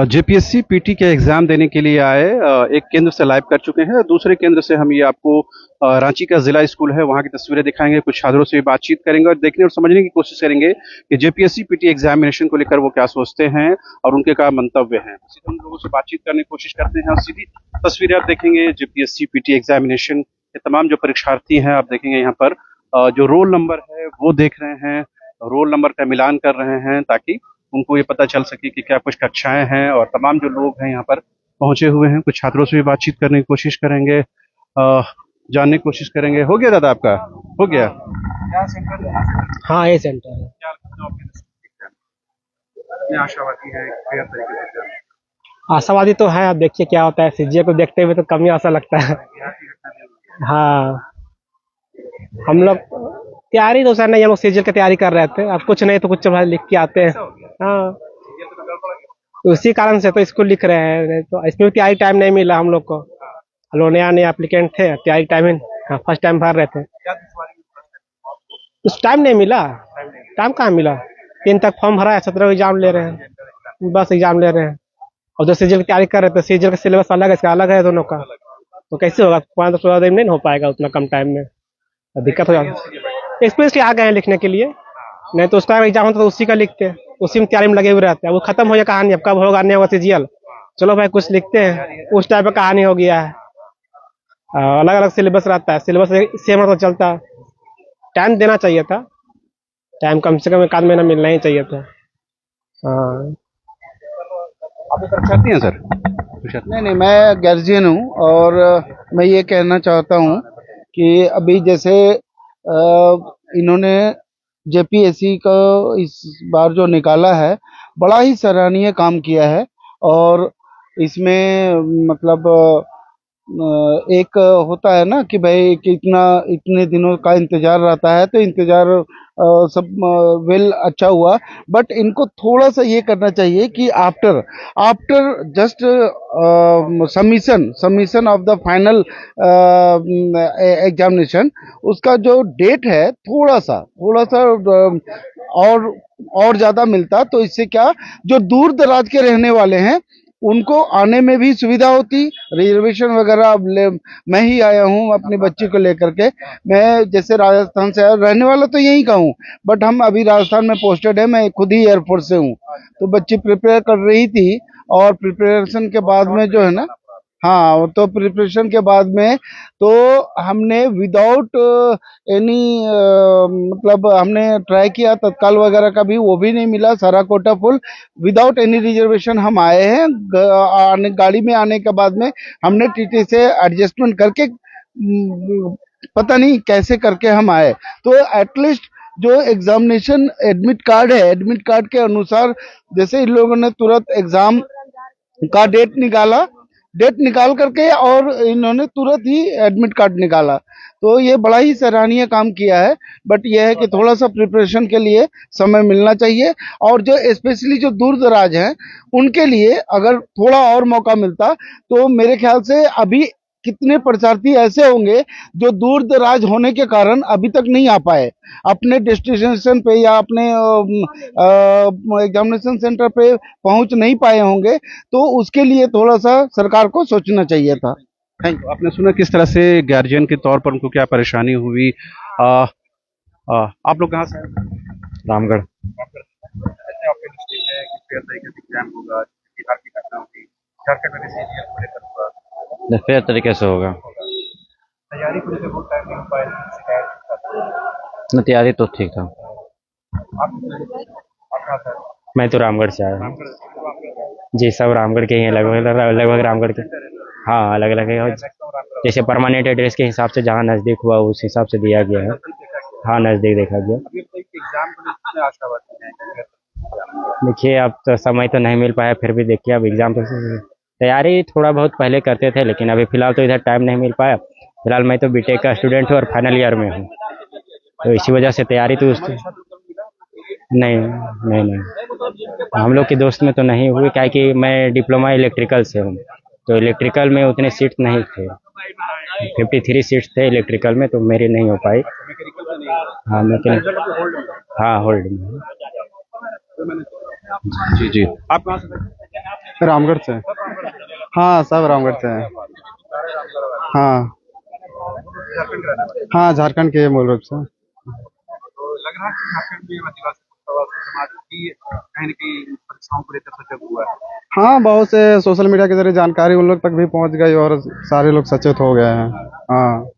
JPSC PT के exam देने के लिए आए एक केंद्र से लाइव कर चुके हैं। दूसरे केंद्र से हम ये आपको रांची का जिला स्कूल है वहां की तस्वीरें दिखाएंगे, कुछ छात्रों से भी बातचीत करेंगे और देखने और समझने की कोशिश करेंगे कि जेपीएससी पीटी एग्जामिनेशन को लेकर वो क्या सोचते हैं और उनके क्या मंतव्य हैं। सीधे उन लोगों से बातचीत करने की कोशिश करते हैं और सीधी तस्वीरें आप देखेंगे जेपीएससी पीटी एग्जामिनेशन के तमाम जो परीक्षार्थी हैं आप देखेंगे यहाँ पर जो रोल नंबर है वो देख रहे हैं, रोल नंबर का मिलान कर रहे हैं ताकि उनको ये पता चल सके कि क्या कुछ कक्षाएं हैं। और तमाम जो लोग हैं यहाँ पर पहुंचे हुए हैं, कुछ छात्रों से भी बातचीत करने की कोशिश करेंगे, जानने की कोशिश करेंगे। हो गया दादा आपका? हो गया? क्या सेंटर है? हाँ, ये सेंटर है। क्या लगता है आपके आशावादी है फेयर तरीके से? आशावादी तो है, अब देखिए क्या होता है। सीजीए को देखते हुए तो कम ही आशा लगता है। हाँ, हम लोग तैयारी तो सर नहीं, हम लोग सीजीएल की तैयारी कर रहे थे। अब कुछ नहीं तो कुछ लिख के आते हैं। हाँ, तो उसी कारण से तो इसको लिख रहे हैं, नहीं तो इसमें तैयारी टाइम नहीं मिला हम लोग को। हम लोग नया नया एप्लीकेंट थे, तैयारी टाइम हाँ फर्स्ट टाइम भर रहे थे, उस टाइम नहीं मिला। टाइम कहाँ मिला? 3 तक फॉर्म भरा है, 17 एग्जाम ले रहे हैं, बस एग्जाम ले रहे हैं। और जो सीजीएल की तैयारी कर रहे थे, सीजीएल का सिलेबस अलग है, इसका अलग है दोनों का, तो कैसे होगा? 5-16 दिन में नहीं हो पाएगा उतना कम टाइम में, तो दिक्कत हो जाती है। एक्सपीरियंस के आ गए हैं लिखने के लिए, नहीं तो उसका एग्जाम होता तो उसी का लिखते, उसी में तैयारी में लगे हुए रहते हैं। वो खत्म हो जाए कहानी, अब कब होगा नहीं होगा सीजीएल, चलो भाई कुछ लिखते हैं, उस टाइप का कहानी हो गया है। अलग अलग सिलेबस रहता है, सिलेबस सेम तो चलता। टाइम देना चाहिए था, टाइम कम से कम 1 आध महीना मिलना ही चाहिए था। हाँ, आप इस परीक्षार्थी हैं सर? नहीं नहीं, मैं गार्जियन हूँ और मैं ये कहना चाहता हूँ कि अभी जैसे इन्होंने जेपीएससी का इस बार जो निकाला है, बड़ा ही सराहनीय काम किया है। और इसमें मतलब एक होता है ना कि भाई कितना इतने दिनों का इंतजार रहता है, तो इंतजार सब वेल अच्छा हुआ। बट इनको थोड़ा सा ये करना चाहिए कि after after just submission of the final examination, उसका जो डेट है थोड़ा सा और ज़्यादा मिलता, तो इससे क्या जो दूर दराज के रहने वाले हैं उनको आने में भी सुविधा होती। रिजर्वेशन वगैरह अब मैं ही आया हूँ अपने बच्चे को लेकर के। मैं जैसे राजस्थान से आया, रहने वाला तो यहीं का हूँ, बट हम अभी राजस्थान में पोस्टेड है, मैं खुद ही एयरफोर्स से हूँ। तो बच्ची प्रिपेयर कर रही थी और प्रिपरेशन के बाद में जो है ना, हाँ, तो प्रिपरेशन के बाद में तो हमने विदाउट एनी मतलब हमने ट्राई किया, तत्काल वगैरह का भी वो भी नहीं मिला, सारा quota full. Without any reservation हम आए हैं। गाड़ी में आने के बाद में हमने टीटी से एडजस्टमेंट करके पता नहीं कैसे करके हम आए। तो एटलीस्ट जो एग्जामिनेशन एडमिट कार्ड है, एडमिट कार्ड के अनुसार जैसे इन लोगों ने तुरंत एग्जाम का डेट निकाल करके और इन्होंने तुरंत ही एडमिट कार्ड निकाला, तो ये बड़ा ही सराहनीय काम किया है। बट यह है कि थोड़ा सा प्रिपरेशन के लिए समय मिलना चाहिए, और जो स्पेशली जो दूर दराज हैं उनके लिए अगर थोड़ा और मौका मिलता, तो मेरे ख्याल से अभी कितने परीक्षार्थी ऐसे होंगे जो दूर दराज होने के कारण अभी तक नहीं आ पाए, अपने डेस्टिनेशन पे या अपने एग्जामिनेशन सेंटर पे पहुंच नहीं पाए होंगे। तो उसके लिए थोड़ा सा सरकार को सोचना चाहिए था। Thank you. आपने सुना किस तरह से गार्जियन के तौर पर उनको क्या परेशानी हुई। आप लोग कहाँ से हैं? रामगढ़। ऐसे आपके डिस्ट्रिक्ट है कि फेयर तरीके से एग्जाम होगा, बिहार की घटना होगी, झारखंड में सीजीएल को लेकर होगा, फेयर तरीके से होगा। तैयारी को लेकर बहुत टाइम नहीं हो पाया, शिकायत न तैयारी तो ठीक था। आप कहाँ से? मैं तो रामगढ़ से आया हूँ जी, सब रामगढ़ के ही हैं, लगभग रामगढ़ के। हाँ, अलग अलग है, जैसे परमानेंट एड्रेस के हिसाब से जहाँ नज़दीक हुआ उस हिसाब से दिया गया है। हाँ, नज़दीक देखा गया। एग्जाम को लेकर आशावादी हैं? देखिए अब तो समय तो नहीं मिल पाया, फिर भी देखिए अब एग्ज़ाम तो तैयारी थोड़ा बहुत पहले करते थे, लेकिन अभी फ़िलहाल तो इधर टाइम नहीं मिल पाया। फिलहाल मैं तो बीटेक का स्टूडेंट हूँ और फाइनल ईयर में हूँ, तो इसी वजह से तैयारी तो नहीं हम लोग के दोस्त में तो नहीं हुई, क्या कि मैं डिप्लोमा इलेक्ट्रिकल से हूँ, तो इलेक्ट्रिकल में उतने सीट नहीं थे, 53 सीट्स थे इलेक्ट्रिकल में, तो मेरी नहीं हो पाई। हाँ, मैं हाँ होल्ड में। जी जी, आप कहाँ से? रामगढ़ से। हाँ, सब रामगढ़ से हैं। हाँ हाँ, झारखंड के मूल रूप से। तो लग रहा है कि झारखंड में आदिवासी समाज की कहीं न कहीं परीक्षाओं को लेकर सजग हुआ है। हाँ, बहुत से सोशल मीडिया के जरिए जानकारी उन लोग तक भी पहुंच गई और सारे लोग सचेत हो गए हैं। हाँ,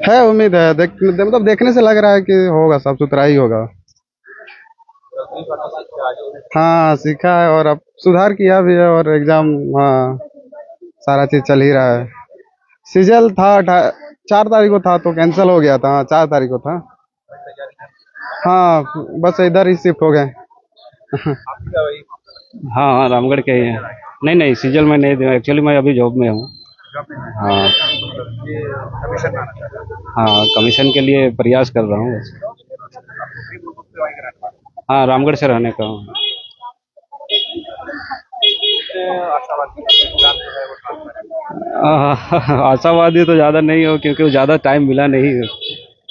है उम्मीद है। मतलब देखने से लग रहा है कि होगा, साफ सुथरा ही होगा। हाँ, सीखा है और अब सुधार किया भी है और एग्जाम, हाँ, सारा चीज चल ही रहा है। सीजल था 4 तारीख को था तो कैंसिल हो गया था। हाँ, 4 तारीख को था। हाँ, बस इधर ही शिफ्ट हो गए। हाँ हाँ, रामगढ़ के ही हैं। नहीं नहीं, सीजल में नहीं दूँ, एक्चुअली मैं अभी जॉब में हूँ। हाँ हाँ, कमीशन के लिए प्रयास कर रहा हूँ बस। हाँ, रामगढ़ से रहने का हूँ। आशावादी तो ज़्यादा नहीं हो, क्योंकि वो ज़्यादा टाइम मिला नहीं है।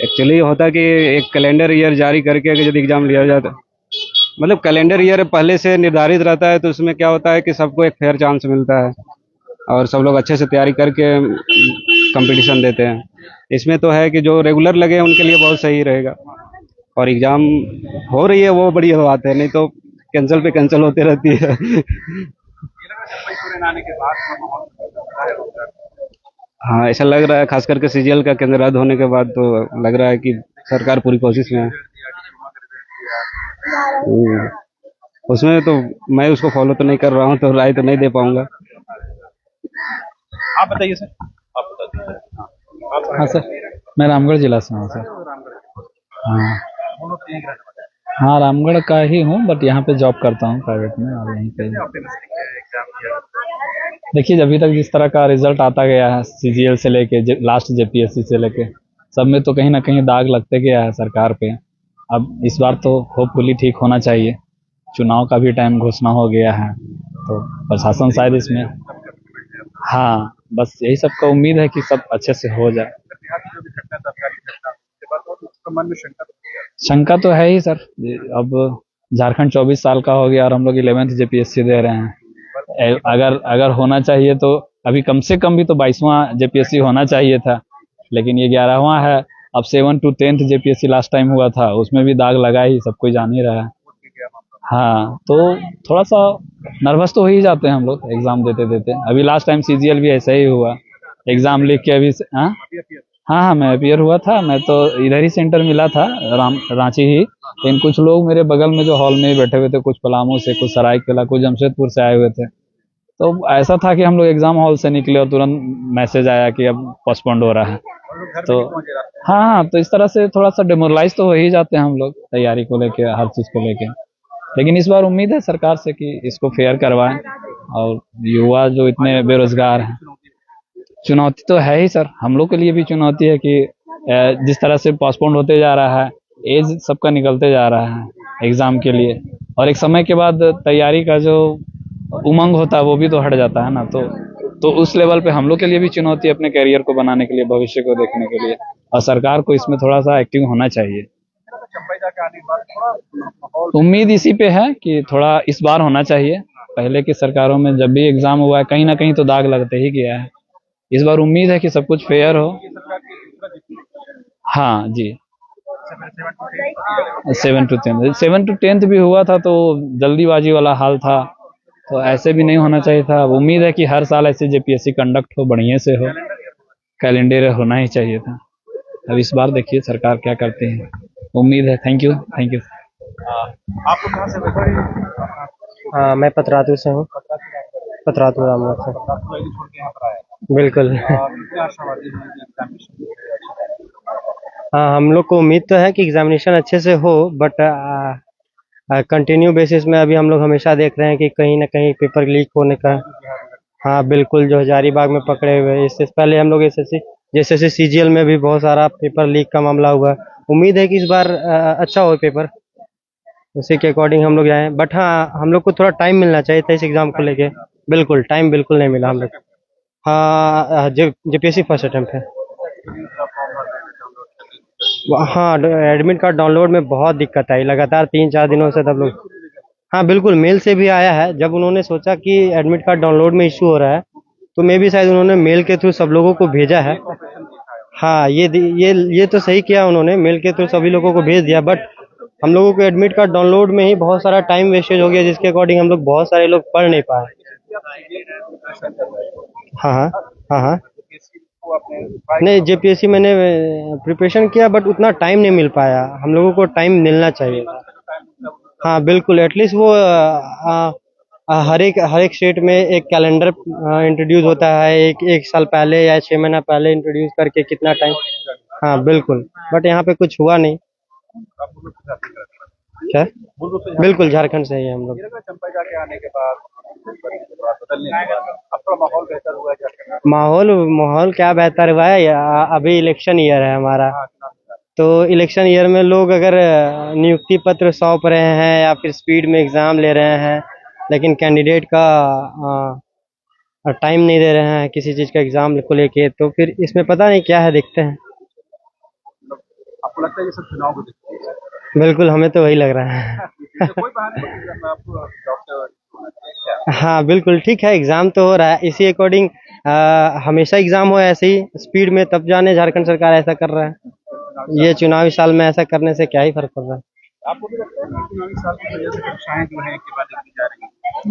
एक्चुअली होता कि एक कैलेंडर ईयर जारी करके अगर यदि एग्ज़ाम लिया जाए तो, मतलब कैलेंडर ईयर पहले से निर्धारित रहता है, तो उसमें क्या होता है कि सबको एक फेयर चांस मिलता है और सब लोग अच्छे से तैयारी करके कंपटीशन देते हैं। इसमें तो है कि जो रेगुलर लगे हैं उनके लिए बहुत सही रहेगा, और एग्ज़ाम हो रही है वो बड़ी बात है, नहीं तो कैंसिल पे कैंसिल होते रहती है। हाँ, ऐसा लग रहा है, खास करके सीजीएल का केंद्र रद्द होने के बाद तो लग रहा है कि सरकार पूरी कोशिश में है। उसमें तो मैं उसको फॉलो तो नहीं कर रहा हूँ, तो राय तो नहीं दे पाऊंगा। आप बताइए सर, आप बता दीजिए। हाँ सर, मैं रामगढ़ जिला से हूँ सर। हाँ हाँ, रामगढ़ का ही हूँ, बट यहाँ पे जॉब करता हूँ प्राइवेट में और यहीं पे। देखिए, अभी तक जिस तरह का रिजल्ट आता गया है सीजीएल से लेके लास्ट जेपीएससी से लेके, सब में तो कहीं ना कहीं दाग लगते गया है सरकार पे। अब इस बार तो होपफुली ठीक होना चाहिए। चुनाव का भी टाइम घोषणा हो गया है, तो प्रशासन शायद इसमें, हाँ, बस यही सबका उम्मीद है कि सब अच्छे से हो जाए। शंका तो है ही सर। अब झारखंड 24 साल का हो गया और हम लोग 11th जेपीएससी दे रहे हैं। अगर होना चाहिए तो अभी कम से कम भी तो 22वां जेपीएससी होना चाहिए था, लेकिन ये 11वां है। अब 7 to 10th JPSC last time हुआ था, उसमें भी दाग लगा ही, सब कोई जान ही रहा है। हाँ, तो थोड़ा सा नर्वस तो हो ही जाते हैं हम लोग एग्जाम देते देते। अभी लास्ट टाइम सीजीएल भी ऐसा ही हुआ, एग्जाम लिख के अभी हाँ हाँ हाँ, मैं अपियर हुआ था। मैं तो इधर ही सेंटर मिला था, रांची ही। लेकिन कुछ लोग मेरे बगल में जो हॉल में ही बैठे हुए थे, कुछ पलामू से, कुछ सरायकेला, कुछ जमशेदपुर से आए हुए थे। तो ऐसा था कि हम लोग एग्जाम हॉल से निकले और तुरंत मैसेज आया कि अब पोस्टपोन्ड हो रहा है। तो हाँ हाँ, तो इस तरह से थोड़ा सा डिमोरलाइज तो हो ही जाते हैं हम लोग तैयारी को लेके, हर चीज को लेके। लेकिन इस बार उम्मीद है सरकार से कि इसको फेयर करवाएं, और युवा जो इतने बेरोजगार हैं, चुनौती तो है ही सर, हम लोग के लिए भी चुनौती है कि जिस तरह से पोस्टपोन्ड होते जा रहा है, एज सबका निकलते जा रहा है एग्जाम के लिए, और एक समय के बाद तैयारी का जो उमंग होता है वो भी तो हट जाता है ना। तो उस लेवल पे हम लोग के लिए भी चुनौती है अपने करियर को बनाने के लिए, भविष्य को देखने के लिए, और सरकार को इसमें थोड़ा सा एक्टिव होना चाहिए। उम्मीद इसी पे है कि थोड़ा इस बार होना चाहिए। पहले की सरकारों में जब भी एग्जाम हुआ है, कहीं ना कहीं तो दाग लगते ही गया है। इस बार उम्मीद है कि सब कुछ फेयर हो। हाँ जी, 7 to 10th भी हुआ था, तो जल्दीबाजी वाला हाल था, तो ऐसे भी नहीं होना चाहिए था। अब उम्मीद है कि हर साल ऐसे जेपीएससी कंडक्ट हो, बढ़िया से हो, कैलेंडर होना ही चाहिए था। अब इस बार देखिए सरकार क्या करते हैं, उम्मीद है। Thank you. आपको कहाँ से? हाँ, मैं पतरातू से हूँ, पतरातू रामगढ़ से। बिल्कुल। हाँ, हम लोग को उम्मीद तो है कि एग्जामिनेशन अच्छे से हो, बट कंटिन्यू बेसिस में अभी हम लोग हमेशा देख रहे हैं कि कहीं ना कहीं पेपर लीक होने का। हाँ बिल्कुल, जो हजारीबाग में पकड़े हुए, इससे पहले हम लोग जैसे सीजीएल में भी बहुत सारा पेपर लीक का मामला हुआ। उम्मीद है कि इस बार अच्छा हो पेपर, उसी के अकॉर्डिंग हम लोग जाएँ। बट हाँ, हम लोग को थोड़ा टाइम मिलना चाहिए था इस एग्जाम को लेके। बिल्कुल, टाइम बिल्कुल नहीं मिला हम लोग। हाँ, जेपीएससी फर्स्ट अटेम्प्ट है। हाँ, एडमिट कार्ड डाउनलोड में बहुत दिक्कत आई, लगातार 3-4 दिनों से तब लोग। हाँ बिल्कुल, मेल से भी आया है। जब उन्होंने सोचा कि एडमिट कार्ड डाउनलोड में इशू हो रहा है, तो मे भी शायद उन्होंने मेल के थ्रू सब लोगों को भेजा है। हाँ, ये तो सही किया उन्होंने, मेल के थ्रू सभी लोगों को भेज दिया। बट हम लोगों को एडमिट कार्ड डाउनलोड में ही बहुत सारा टाइम वेस्टेज हो गया, जिसके अकॉर्डिंग हम लोग बहुत सारे लोग पढ़ नहीं पाए। हाँ हाँ हाँ हाँ। नहीं, जेपीएससी मैंने प्रिपरेशन किया, बट उतना टाइम नहीं मिल पाया। हम लोगों को टाइम मिलना चाहिए। हाँ बिल्कुल, एटलीस्ट वो हर एक स्टेट में एक कैलेंडर इंट्रोड्यूस होता है, एक साल पहले या 6 महीना पहले इंट्रोड्यूस करके कितना टाइम। हाँ बिल्कुल, बट यहाँ पे कुछ हुआ नहीं। क्या? बिल्कुल, झारखंड से ही है हम लोग। माहौल माहौल क्या बेहतर हुआ है, अभी इलेक्शन ईयर है हमारा। तो इलेक्शन ईयर में लोग अगर नियुक्ति पत्र सौंप रहे हैं या फिर स्पीड में एग्जाम ले रहे हैं, लेकिन कैंडिडेट का टाइम नहीं दे रहे हैं किसी चीज का एग्जाम को लेके, तो फिर इसमें पता नहीं क्या है, देखते हैं। आपको लगता है ये सब चुनाव को देखते हैं? बिल्कुल, हमें तो वही लग रहा है। कोई बहाना नहीं है, आपको डॉक्टर हाँ बिल्कुल, ठीक है, एग्जाम तो हो रहा है, इसी अकॉर्डिंग हमेशा एग्जाम हो ऐसे ही स्पीड में, तब जाने झारखंड सरकार ऐसा कर रहा है। ये चुनावी साल में ऐसा करने से क्या ही फर्क पड़ रहा है। आपको भी लगता है कि चुनावी साल की वजह से परीक्षाएं जो है एक के बाद एक ली जा रही हैं?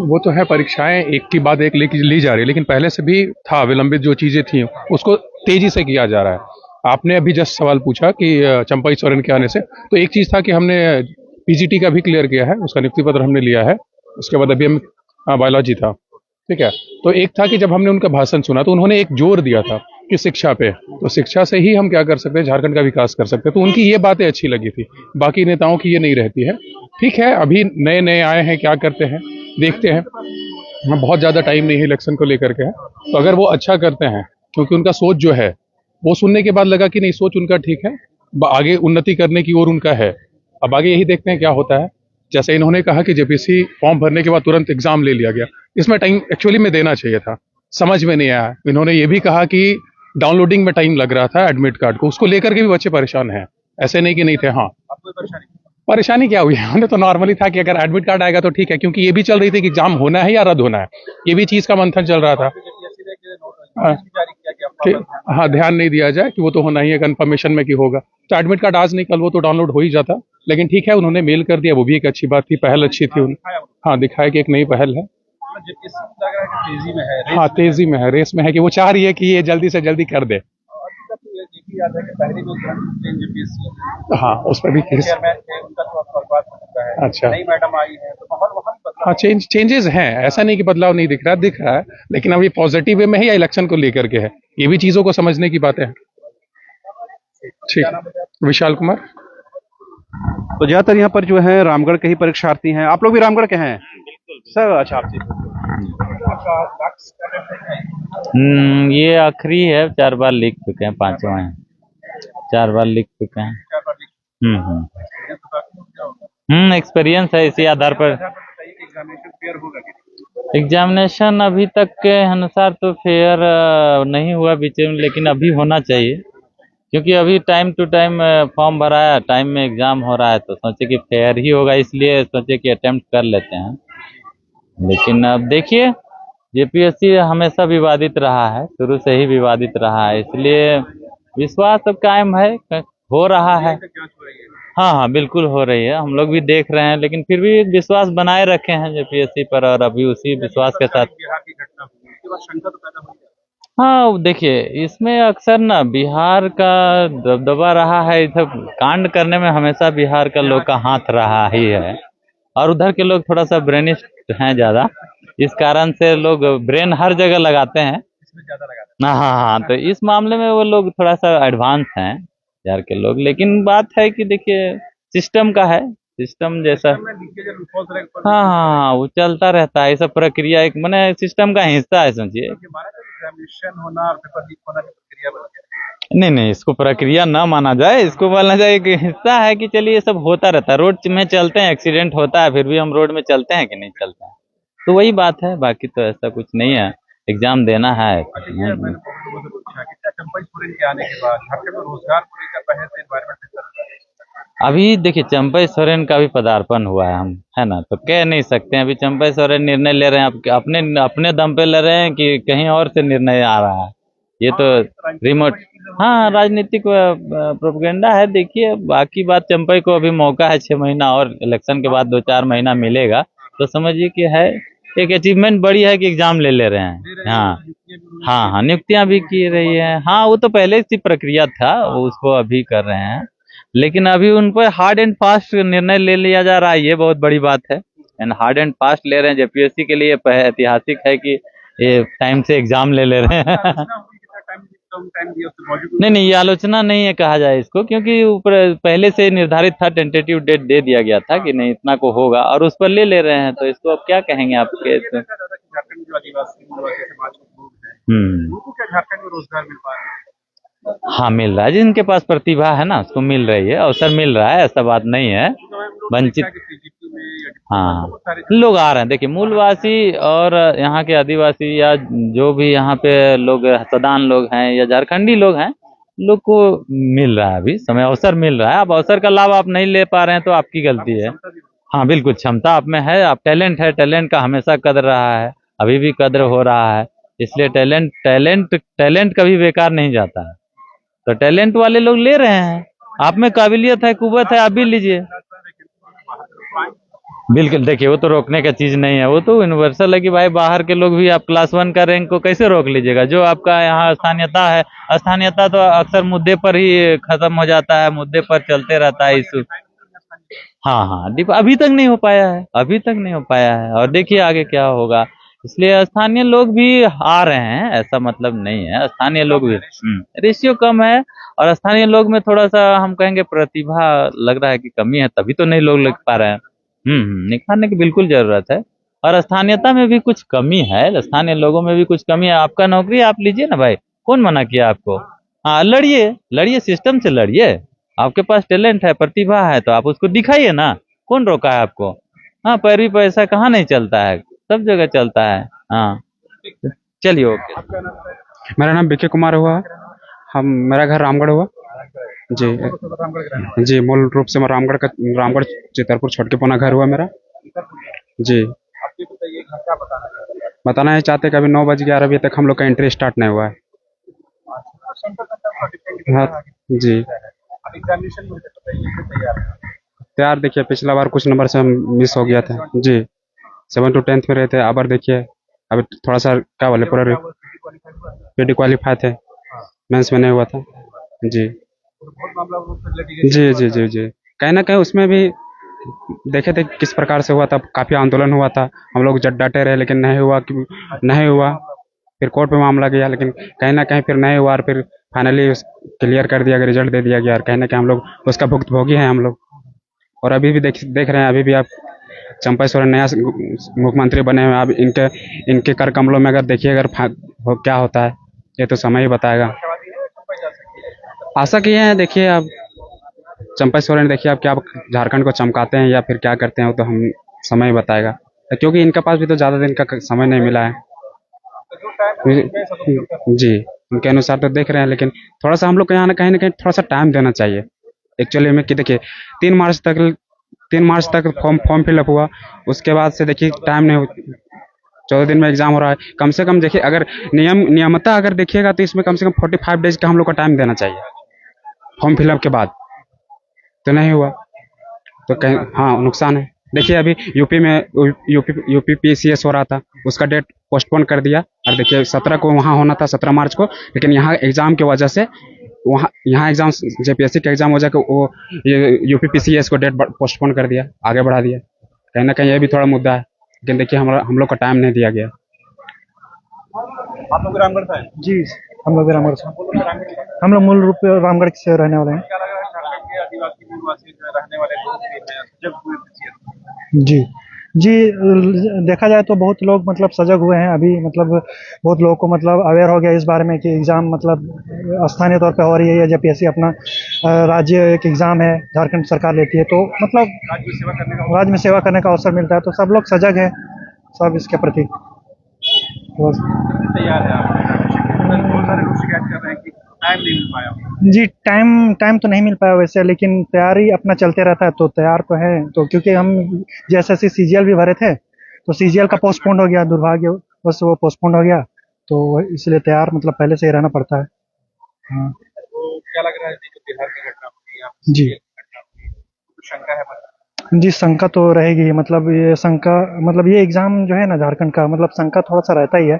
वो तो है, परीक्षाएं एक के बाद एक ली जा रही है, लेकिन पहले से भी था, विलंबित जो चीजें थी उसको तेजी से किया जा रहा है। आपने अभी जस्ट सवाल पूछा कि चंपई सोरेन के आने से, तो एक चीज था कि हमने पीजीटी का भी क्लियर किया है, उसका नियुक्ति पत्र हमने लिया है। उसके बाद अभी हम बायोलॉजी था, ठीक है। तो एक था कि जब हमने उनका भाषण सुना तो उन्होंने एक जोर दिया था कि शिक्षा पे, तो शिक्षा से ही हम क्या कर सकते हैं, झारखंड का विकास कर सकते हैं। तो उनकी ये बातें अच्छी लगी थी, बाकी नेताओं की ये नहीं रहती है। ठीक है, अभी नए नए आए हैं, क्या करते हैं देखते हैं। हमें बहुत ज़्यादा टाइम नहीं है इलेक्शन को लेकर के है, तो अगर वो अच्छा करते हैं, क्योंकि उनका सोच जो है वो सुनने के बाद लगा कि नहीं, सोच उनका ठीक है, आगे उन्नति करने की ओर उनका है। अब आगे यही देखते हैं क्या होता है। जैसे इन्होंने कहा कि जेपीएससी फॉर्म भरने के बाद तुरंत एग्जाम ले लिया गया, इसमें टाइम एक्चुअली में देना चाहिए था, समझ में नहीं आया। इन्होंने ये भी कहा कि डाउनलोडिंग में टाइम लग रहा था एडमिट कार्ड को, उसको लेकर के भी बच्चे परेशान हैं, ऐसे नहीं कि नहीं थे। हाँ, परेशानी क्या हुई, हमने तो नॉर्मली था कि अगर एडमिट कार्ड आएगा तो ठीक है, क्योंकि ये भी चल रही थी कि एग्जाम होना है या रद्द होना है, ये भी चीज का मंथन चल रहा था। हाँ, ध्यान नहीं दिया जाए कि वो तो होना ही है, कंफर्मेशन में कि होगा। तो एडमिट कार्ड आज नहीं कल वो तो डाउनलोड हो ही जाता, लेकिन ठीक है, उन्होंने मेल कर दिया, वो भी एक अच्छी बात थी, पहल अच्छी थी। हाँ, दिखाया कि एक नई पहल है। तेजी में है, हाँ, तेजी में है, रेस में है, कि वो चाह रही है कि ये जल्दी से जल्दी कर दे। याद है कि पहले जो जेपीएससी हाँ, उस पर भी केस। चेयरमैन थे, उनका तो बर्बाद हो चुका है। अच्छा। नई मैडम आई है, तो माहौल वहाँ भी बदला। हाँ, चेंजेस हैं, ऐसा नहीं कि बदलाव नहीं दिख रहा है, लेकिन अब ये पॉजिटिव वे में है या इलेक्शन को लेकर के है, ये भी चीजों को समझने की बातें हैं। ठीक, विशाल कुमार। तो ज्यादातर यहाँ पर जो है रामगढ़ के ही परीक्षार्थी हैं। आप लोग भी रामगढ़ के हैं सर? अच्छा, आपसे ये आखिरी है, 4 बार लिख चुके हैं, 5वां है, 4 बार लिख चुके हैं। एक्सपीरियंस है, इसी आधार पर। एग्जामिनेशन अभी तक के अनुसार तो फेयर नहीं हुआ बीच में, लेकिन अभी होना चाहिए, क्योंकि अभी टाइम टू टाइम फॉर्म भरा है, टाइम में एग्जाम हो रहा है, तो सोचे कि फेयर ही होगा, इसलिए सोचे कि अटेम्प्ट कर लेते हैं। लेकिन अब देखिए, जेपीएससी हमेशा विवादित रहा है, शुरू से ही विवादित रहा है, इसलिए विश्वास अब कायम है, हो रहा है। हाँ हाँ, बिल्कुल हो रही है, हम लोग भी देख रहे हैं, लेकिन फिर भी विश्वास बनाए रखे हैं जेपीएससी पर, और अभी उसी विश्वास के साथ। हाँ देखिए, इसमें अक्सर ना बिहार का दबदबा रहा है, इधर कांड करने में हमेशा बिहार का लोग का हाथ रहा ही है, और उधर के लोग थोड़ा सा ब्रेनिस्ट हैं ज्यादा, इस कारण से लोग ब्रेन हर जगह लगाते हैं। हाँ हाँ हाँ, तो इस मामले में वो लोग थोड़ा सा एडवांस हैं बिहार के लोग, लेकिन बात है कि देखिए सिस्टम का है, सिस्टम जैसा। हाँ हाँ, वो चलता रहता है, ये सब प्रक्रिया एक माने सिस्टम का हिस्सा है, समझिए। नहीं नहीं, इसको प्रक्रिया ना माना जाए, इसको बोलना जाए कि हिस्सा है, कि चलिए ये सब होता रहता है, रोड में चलते हैं, एक्सीडेंट होता है, फिर भी हम रोड में चलते हैं कि नहीं चलते हैं, तो वही बात है, बाकी तो ऐसा कुछ नहीं है। एग्जाम देना है। अच्छा, ये मैंने बहुत लोगों से पूछा कि क्या चंपई सोरेन के आने के बाद झारखंड में रोजगार को लेकर पहले से एनवायरमेंट बेहतर है? अभी देखिए चंपई सोरेन का भी पदार्पण हुआ है, हम है ना, तो कह नहीं सकते हैं। अभी चंपई सोरेन निर्णय ले रहे हैं, अपने अपने दम पे ले रहे हैं कि कहीं और से निर्णय आ रहा है, ये तो रिमोट। हाँ, राजनीतिक प्रोपेगेंडा है। देखिए बाकी बात, चंपई को अभी मौका है 6 महीना और, इलेक्शन के बाद 2-4 महीना मिलेगा, तो समझिए कि है एक अचीवमेंट बड़ी है कि एग्जाम ले रहे हैं। हाँ हाँ हाँ, नियुक्तियां भी की रही है। हाँ, वो तो पहले से प्रक्रिया था, वो उसको अभी कर रहे हैं, लेकिन अभी उन पर हार्ड एंड फास्ट निर्णय ले लिया जा रहा है, ये बहुत बड़ी बात है। एंड हार्ड एंड फास्ट ले रहे हैं, जेपीएससी के लिए ऐतिहासिक है कि ये टाइम से एग्जाम ले रहे हैं। नहीं नहीं, ये आलोचना नहीं है कहा जाए इसको, क्योंकि ऊपर पहले से निर्धारित था, टेंटेटिव डेट दे दिया गया था कि नहीं इतना को होगा, और उस पर ले रहे हैं, तो इसको अब क्या कहेंगे आपके। झारखंड में जो आदिवासी समाज के लोग हैं, उनको क्या झारखंड में रोजगार मिल पा रहा है? हाँ, मिल रहा है, जिनके पास प्रतिभा है ना उसको मिल रही है, अवसर मिल रहा है, ऐसा बात नहीं है। वंचित, हाँ, लोग आ रहे हैं। देखिए मूलवासी और यहाँ के आदिवासी या जो भी यहाँ पे लोग सदान लोग हैं या झारखंडी लोग हैं, लोग को मिल रहा है अभी समय, अवसर मिल रहा है। अब अवसर का लाभ आप नहीं ले पा रहे हैं तो आपकी गलती है। हाँ बिल्कुल, क्षमता आप में है, आप टैलेंट है, टैलेंट का हमेशा कदर रहा है, अभी भी कदर हो रहा है, इसलिए टैलेंट कभी बेकार नहीं जाता है। तो टैलेंट वाले लोग ले रहे हैं, आप में काबिलियत है, कुव्वत है, आप भी लीजिए। बिल्कुल, देखिए वो तो रोकने का चीज नहीं है, वो तो यूनिवर्सल है कि भाई बाहर के लोग भी, आप क्लास 1 का रैंक को कैसे रोक लीजिएगा। जो आपका यहाँ स्थानीयता है, स्थानीयता तो अक्सर मुद्दे पर ही खत्म हो जाता है, मुद्दे पर चलते रहता है इशू। हाँ हाँ, अभी तक नहीं हो पाया है, अभी तक नहीं हो पाया है, और देखिए आगे क्या होगा। इसलिए स्थानीय लोग भी आ रहे हैं, ऐसा मतलब नहीं है, स्थानीय लोग भी, रेशियो कम है, और स्थानीय लोग में थोड़ा सा हम कहेंगे प्रतिभा लग रहा है कि कमी है, तभी तो नहीं लोग लग पा रहे हैं। निखारने की बिल्कुल जरूरत है, और स्थानीयता में भी कुछ कमी है, स्थानीय लोगों में भी कुछ कमी है। आपका नौकरी आप लीजिए ना भाई, कौन मना किया आपको। हाँ, लड़िए, सिस्टम से लड़िए, आपके पास टैलेंट है, प्रतिभा है, तो आप उसको दिखाइए ना, कौन रोका है आपको। हाँ, पैरवी पैसा कहाँ नहीं चलता है, सब जगह चलता है। हाँ चलिए, ओके। मेरा नाम बीके कुमार हुआ, मेरा घर रामगढ़ हुआ जी। जी, मूल रूप से मैं रामगढ़ चितरपुर छोटकेपुना घर हुआ मेरा जी। बताना ही चाहते कि अभी 9 बज 11 बजे तक हम लोग का एंट्री स्टार्ट नहीं हुआ है। हाँ जी, तैयार। देखिए पिछला बार कुछ नंबर से हम मिस हो गया था जी, 7 to 10th में रहे थे। अब देखिए अभी थोड़ा सा क्या बोले, पूरा पीडी क्वालिफाई थे, मेंस में नहीं हुआ था जी। जी जी जी जी, कहीं ना कहीं उसमें भी देखे थे किस प्रकार से हुआ था, काफ़ी आंदोलन हुआ था, हम लोग जब डटे रहे, लेकिन नहीं हुआ। फिर कोर्ट में मामला गया, लेकिन कहीं ना कहीं फिर नहीं हुआ, और फिर फाइनली क्लियर कर दिया गया, रिजल्ट दे दिया गया, और कहीं ना कहीं हम लोग उसका भुक्तभोगी हैं हम लोग। और अभी भी देख रहे हैं, अभी भी आप चंपई सोरेन नया मुख्यमंत्री बने हैं। अब इनके कर कमलों में अगर देखिए, अगर क्या होता है ये तो समय ही बताएगा। आशा किए हैं, देखिए अब चंपई सोरेन, देखिए अब क्या झारखंड को चमकाते हैं या फिर क्या करते हैं, वो तो हम समय ही बताएगा, क्योंकि इनके पास भी तो ज़्यादा दिन का समय नहीं मिला है जी। उनके अनुसार तो देख रहे हैं, लेकिन थोड़ा सा हम लोग को यहाँ कहीं ना कहीं थोड़ा सा टाइम देना चाहिए एक्चुअली में। कि देखिए 3 मार्च तक फॉर्म फिलअप हुआ, उसके बाद से देखिए टाइम नहीं, 14 दिन में एग्जाम हो रहा है। कम से कम देखिए, अगर नियमता अगर देखिएगा तो इसमें कम से कम 45 डेज का हम लोग को टाइम देना चाहिए फॉर्म फिलअप के बाद, तो नहीं हुआ तो कहीं हाँ नुकसान है। देखिए अभी यूपी PCS हो रहा था, उसका डेट पोस्टपोन कर दिया, और देखिए 17 को वहाँ होना था, 17 मार्च को, लेकिन यहाँ एग्जाम की वजह से यहाँ एग्जाम JPSC का एग्जाम हो जाकर वो यूपी PCS को डेट पोस्टपोन कर दिया, आगे बढ़ा दिया। कहीं ना कहीं ये भी थोड़ा मुद्दा है, लेकिन देखिए हम लोग को टाइम नहीं दिया गया। आप लोग रामगढ़ से? जी, हम लोग रामगढ़ से, हम लोग मूल रूप से रामगढ़ से रहने वाले हैं। क्या लगा झारखंड के आदिवासी मूलवासी रहने वाले लोग भी हैं सजग हुए? जी जी, देखा जाए तो बहुत लोग मतलब सजग हुए हैं अभी, मतलब बहुत लोगों को मतलब अवेयर हो गया इस बारे में कि एग्ज़ाम मतलब स्थानीय तौर पे हो रही है, या JPSC अपना राज्य एक एग्ज़ाम है, झारखंड सरकार लेती है, तो मतलब राज्य में सेवा करने का अवसर मिलता है, तो सब लोग सजग हैं सब इसके प्रति। बस। तैयार है आप? बहुत सारे लोग शिकायत कर रहे हैं कि टाइम नहीं मिल पाया। जी, टाइम तो नहीं मिल पाया वैसे, लेकिन तैयारी अपना चलते रहता है, तो तैयार तो है। तो क्योंकि हम जैसे सीजीएल भी भरे थे, तो सीजीएल का पोस्टपोन हो गया, दुर्भाग्य बस वो पोस्टपोन हो गया, तो इसलिए तैयार मतलब पहले से ही रहना पड़ता है। हाँ तो क्या लग रहा है कि जो बिहार की घटना हुई, यहाँ जी। की घटना हुई, तो शंका है मन में? जी, शंका तो रहेगी ही। मतलब ये शंका, मतलब ये एग्जाम जो है ना झारखंड का, मतलब शंका थोड़ा सा रहता ही है।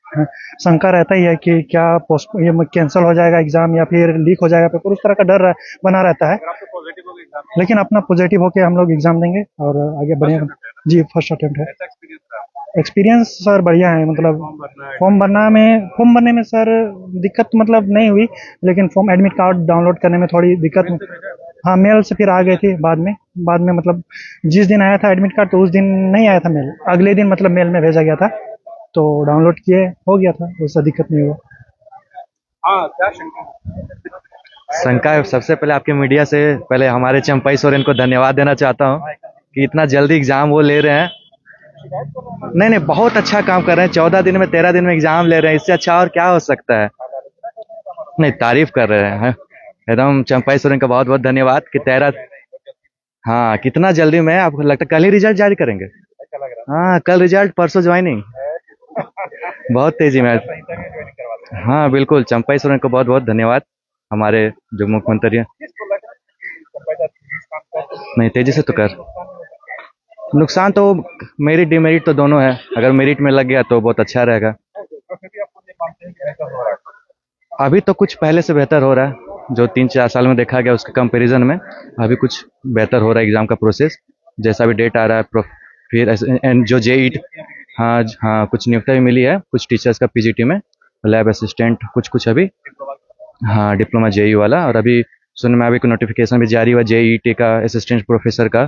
हाँ, शंका रहता ही है कि क्या पोस्ट ये कैंसिल हो जाएगा एग्जाम या फिर लीक हो जाएगा पेपर, उस तरह का डर बना रहता है। अगर आपको पॉजिटिव हो गया एग्जाम, लेकिन अपना पॉजिटिव होके हम लोग एग्जाम देंगे और आगे बढ़ेंगे। जी, फर्स्ट अटेम्प्ट है। ऐसा एक्सपीरियंस रहा? एक्सपीरियंस सर बढ़िया है। मतलब भरना है। फॉर्म भरने में सर दिक्कत मतलब नहीं हुई, लेकिन फॉर्म एडमिट कार्ड डाउनलोड करने में थोड़ी दिक्कत। हाँ, मेल से फिर आ गए थे बाद में मतलब जिस दिन आया था एडमिट कार्ड, तो उस दिन नहीं आया था मेल, अगले दिन मतलब मेल में भेजा गया था, तो डाउनलोड किए, हो गया था, ऐसा दिक्कत नहीं हुआ। हाँ, क्या शंका है? शंका है, सबसे पहले आपके मीडिया से पहले हमारे चंपई सोरेन को धन्यवाद देना चाहता हूँ कि इतना जल्दी एग्जाम वो ले रहे हैं। नहीं, बहुत अच्छा काम कर रहे हैं। 14 दिन में 13 दिन में एग्जाम ले रहे हैं, इससे अच्छा और क्या हो सकता है। नहीं, तारीफ कर रहे हैं एकदम। चंपई सोरेन का बहुत बहुत धन्यवाद कि 13। हाँ, कितना जल्दी में, आपको लगता है कल ही रिजल्ट जारी करेंगे? हाँ, कल रिजल्ट, परसों ज्वाइनिंग। बहुत तेजी में। हाँ बिल्कुल, चंपई सोरेन को बहुत बहुत धन्यवाद, हमारे जो मुख्यमंत्री हैं। नहीं, तेजी से तो कर। नुकसान तो मेरिट डिमेरिट तो दोनों है। अगर मेरिट में लग गया तो बहुत अच्छा रहेगा। अभी तो कुछ पहले से बेहतर हो रहा है, जो 3-4 साल में देखा गया उसके कंपैरिजन में अभी कुछ बेहतर हो रहा है एग्जाम का प्रोसेस। जैसा भी डेट आ रहा है, फिर जो जेईट, हाँ कुछ नियुक्ति भी मिली है कुछ टीचर्स का पीजीटी में, लैब असिस्टेंट कुछ अभी। हाँ, डिप्लोमा जेई वाला। और अभी सुनने में अभी कोई नोटिफिकेशन भी जारी हुआ जेईटी का, असिस्टेंट प्रोफेसर का,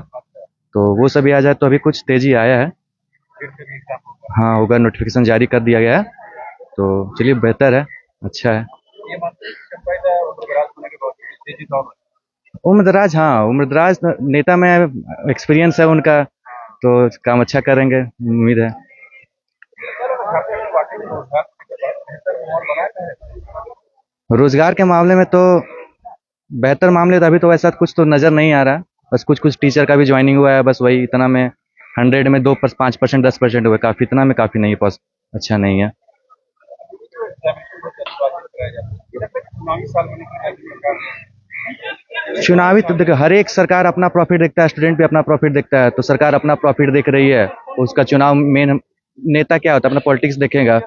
तो वो सभी आ जाए तो अभी कुछ तेजी आया है। हाँ होगा, नोटिफिकेशन जारी कर दिया गया है, तो चलिए बेहतर है, अच्छा है। उम्रदराज, हाँ उम्रदराज नेता में एक्सपीरियंस है उनका, तो काम अच्छा करेंगे, उम्मीद है। रोजगार के मामले में तो बेहतर मामले तो अभी तो वैसा कुछ तो नजर नहीं आ रहा। बस कुछ टीचर का भी ज्वाइनिंग हुआ है, बस वही इतना में 100 में 5%, 10% हुए, काफी इतना में काफी नहीं है, अच्छा नहीं है। चुनावी तो देखो, हर एक सरकार अपना प्रॉफिट देखता है, स्टूडेंट भी अपना प्रॉफिट देखता है, तो सरकार अपना प्रॉफिट देख रही है। उसका चुनाव मेन नेता क्या होता है, अपना पॉलिटिक्स देखेगा।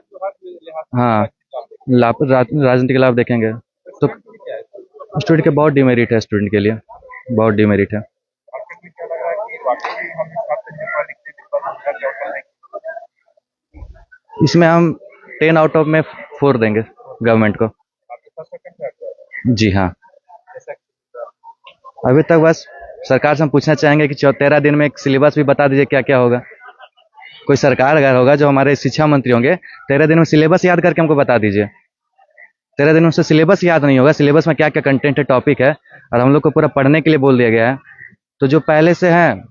हाँ, राजनीतिक लाभ देखेंगे, तो स्टूडेंट के बहुत डिमेरिट है, स्टूडेंट के लिए बहुत डिमेरिट है। इसमें हम 10 आउट ऑफ में 4 देंगे गवर्नमेंट को। जी हाँ, अभी तक बस सरकार से हम पूछना चाहेंगे कि 13 दिन में एक सिलेबस भी बता दीजिए क्या क्या होगा। कोई सरकार अगर होगा, जो हमारे शिक्षा मंत्री होंगे, 13 दिन में सिलेबस याद करके हमको बता दीजिए। 13 दिन में उससे सिलेबस याद नहीं होगा, सिलेबस में क्या क्या कंटेंट है, टॉपिक है, और हम लोग को पूरा पढ़ने के लिए बोल दिया गया है। तो जो पहले से हैं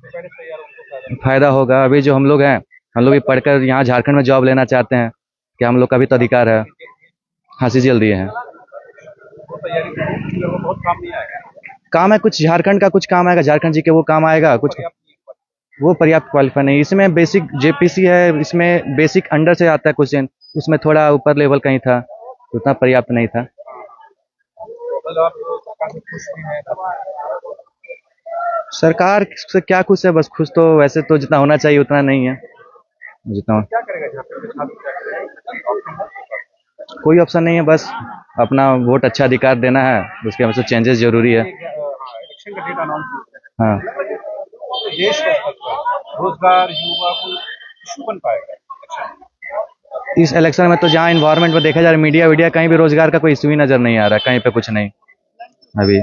फायदा होगा। अभी जो हम लोग हैं, हम लोग भी पढ़कर यहाँ झारखंड में जॉब लेना चाहते हैं, कि हम लोग का भी तो अधिकार है। हाँ, सीजीएल दिए हैं, काम है कुछ झारखंड का, कुछ काम आएगा झारखंड जी के, वो काम आएगा कुछ, वो पर्याप्त क्वालिफाई नहीं। इसमें बेसिक जेपीसी है, इसमें बेसिक अंडर से आता है क्वेश्चन, उसमें थोड़ा ऊपर लेवल का ही था, उतना पर्याप्त नहीं था। सरकार से क्या खुश है, बस खुश तो वैसे तो जितना होना चाहिए उतना नहीं है, जितना। कोई ऑप्शन नहीं है, बस अपना वोट अच्छा अधिकार देना है, उसके वजह से चेंजेस जरूरी है। हाँ, रोजगार, युवा को इशू बन पाएगा इस इलेक्शन में तो जहाँ इन्वायरमेंट में देखा जा रहा है, मीडिया कहीं भी रोजगार का कोई इशू ही नजर नहीं आ रहा, कहीं पे कुछ नहीं। अभी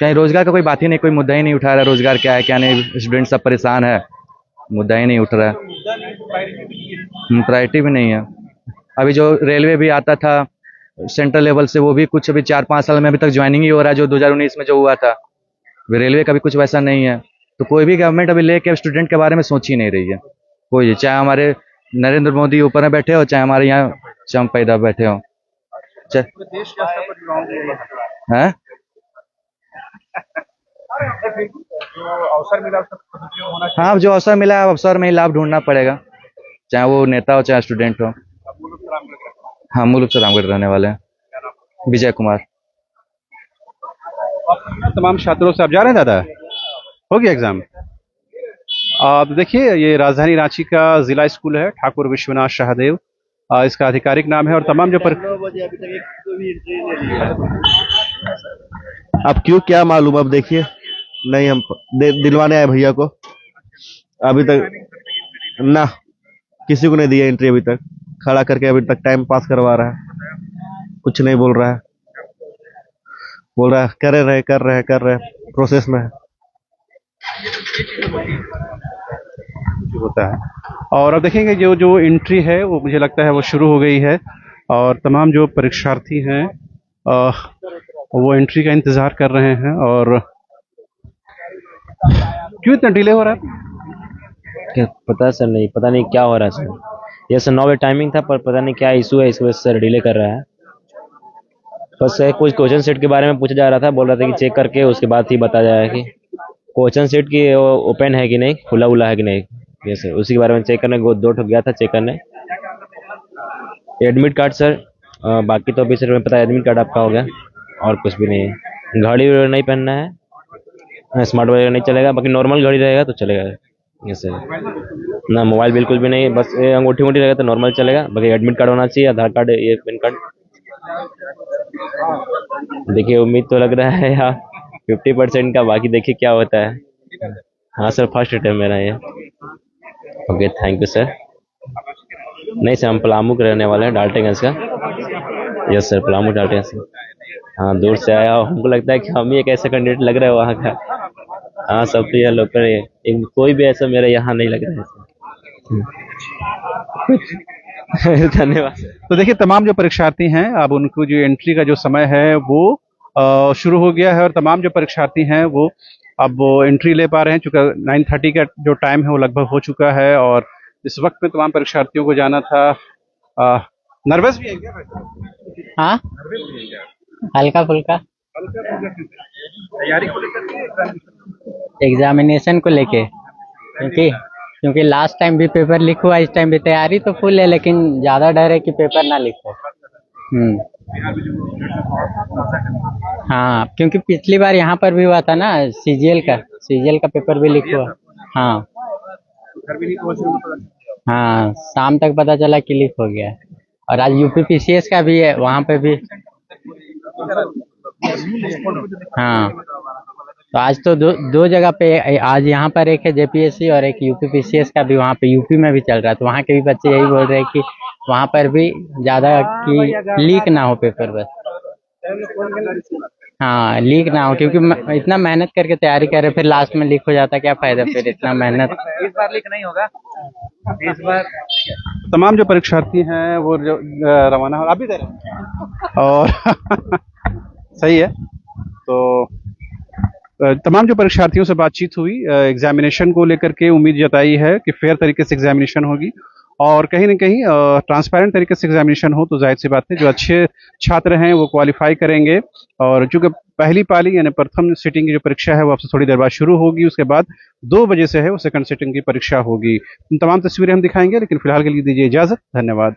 कहीं रोजगार का कोई बात ही नहीं, कोई मुद्दा ही नहीं उठा रहा, रोजगार क्या है क्या नहीं, स्टूडेंट सब परेशान है, मुद्दा ही नहीं उठ रहा है, प्रायोरिटी भी नहीं है। अभी जो रेलवे भी आता था सेंट्रल लेवल से, वो भी कुछ अभी 4-5 साल में अभी तक ज्वाइनिंग ही हो रहा है, जो 2019 में जो हुआ था। रेलवे का भी कुछ वैसा नहीं है, तो कोई भी गवर्नमेंट अभी लेके स्टूडेंट के बारे में सोच ही नहीं रही है कोई, चाहे हमारे नरेंद्र मोदी ऊपर में बैठे हो, चाहे हमारे यहाँ चंपैदा बैठे हो, हैं? हाँ, जो अवसर मिला है अवसर में ही लाभ ढूंढना पड़ेगा, चाहे वो नेता हो चाहे स्टूडेंट हो। हाँ, मूल रूप से रामगढ़ रहने वाले हैं। विजय कुमार। तमाम छात्रों से आप जा रहे हैं दादा, हो गया एग्जाम? तो देखिए ये राजधानी रांची का जिला स्कूल है ठाकुर विश्वनाथ शाहदेव, इसका आधिकारिक नाम है। और तमाम जो अब क्यों क्या मालूम, अब देखिए नहीं हम दिलवाने आए भैया को, अभी तक ना किसी को नहीं दिया एंट्री, अभी तक खड़ा करके अभी तक टाइम पास करवा रहा है, कुछ नहीं बोल रहा है, बोल रहा है कर रहे प्रोसेस में है। होता है। और अब देखेंगे जो एंट्री है वो मुझे लगता है वो शुरू हो गई है, और तमाम जो परीक्षार्थी हैं वो एंट्री का इंतजार कर रहे हैं। और क्यों इतना डिले हो रहा है? क्या पता सर, नहीं पता नहीं क्या हो रहा है सर। ये सर 9 बजे टाइमिंग था, पर पता नहीं क्या इशू है, इस वजह से सर डिले कर रहा है। बस कुछ क्वेश्चन सेट के बारे में पूछा जा रहा था, बोल रहा था कि चेक करके उसके बाद ही बताया जाएगा कि क्वेश्चन सेट की ओपन है कि नहीं, खुला हुआ है कि नहीं। ये सर उसी के बारे में चेक करने दो ठो गया था चेक करने। एडमिट कार्ड सर, बाकी तो अभी सर मैं पता है एडमिट कार्ड आपका हो गया, और कुछ भी नहीं है। घड़ी नहीं पहनना है, स्मार्ट वगैरह नहीं चलेगा, बाकी नॉर्मल घड़ी रहेगा तो चलेगा। ये सर ना मोबाइल बिल्कुल भी नहीं, बस अंगूठी रहेगा तो नॉर्मल चलेगा, बाकी एडमिट कार्ड होना चाहिए, आधार कार्ड, ये पैन कार्ड। देखिए उम्मीद तो लग रहा है यार 50% का, बाकी देखिए क्या होता है। हाँ सर फर्स्ट अटेम्प्ट मेरा ये। Okay thank you sir. नहीं सर हम पलामू के रहने वाले हैं, डाल्टनगंज का। यस सर पलामू डाल्टनगंज का। हाँ दूर से आया, हमको लगता है कि हम ही एक ऐसा कैंडिडेट लग रहा है वहाँ का। हाँ सब तो यह लोकल है, कोई भी ऐसा मेरे यहाँ नहीं लग रहा है। धन्यवाद। तो देखिए तमाम जो परीक्षार्थी हैं अब उनको जो एंट्री का जो समय है वो शुरू हो गया है, और तमाम जो परीक्षार्थी हैं वो अब वो एंट्री ले पा रहे हैं, चूंकि 9:30 का जो टाइम है वो लगभग हो चुका है। और इस वक्त में तमाम परीक्षार्थियों को जाना था। नर्वस भी है क्या? हाँ हल्का फुल्का तैयारी को लेकर, एग्जामिनेशन को लेके, क्योंकि लास्ट टाइम भी पेपर लीक हुआ, इस टाइम भी तैयारी तो फुल है, लेकिन ज्यादा डर है कि पेपर ना लीक हो। हाँ क्योंकि पिछली बार यहाँ पर भी हुआ था ना, सीजीएल का पेपर भी लीक हुआ। हाँ हाँ शाम तक पता चला कि लीक हो गया। और आज यूपी पीसीएस का भी है, वहाँ पे भी। हाँ तो आज तो दो जगह पे, आज यहाँ पर एक है जेपीएससी और एक यूपी पीसीएस का भी वहाँ पे यूपी में भी चल रहा है। तो वहाँ के भी बच्चे यही बोल रहे हैं कि वहाँ पर भी ज्यादा कि लीक ना हो पेपर, बस। हाँ लीक ना हो, क्योंकि इतना मेहनत करके तैयारी कर रहे, फिर लास्ट में लीक हो जाता, क्या फायदा फिर इतना मेहनत। इस बार लीक नहीं होगा, इस बार तमाम जो परीक्षार्थी हैं वो जो रवाना हो अभी दे रहे हैं। और सही है। तो तमाम जो परीक्षार्थियों से बातचीत हुई, एग्जामिनेशन को लेकर के उम्मीद जताई है कि फेयर तरीके से एग्जामिनेशन होगी, और कहीं ना कहीं ट्रांसपेरेंट तरीके से एग्जामिनेशन हो तो जाहिर सी बात है जो अच्छे छात्र हैं वो क्वालिफाई करेंगे। और चूंकि पहली पाली यानी प्रथम सिटिंग की जो परीक्षा है वो अब से थोड़ी देर बाद शुरू होगी, उसके बाद 2 बजे से है वो सेकंड सिटिंग की परीक्षा होगी। तमाम तस्वीरें हम दिखाएंगे, लेकिन फिलहाल के लिए दीजिए इजाजत। धन्यवाद।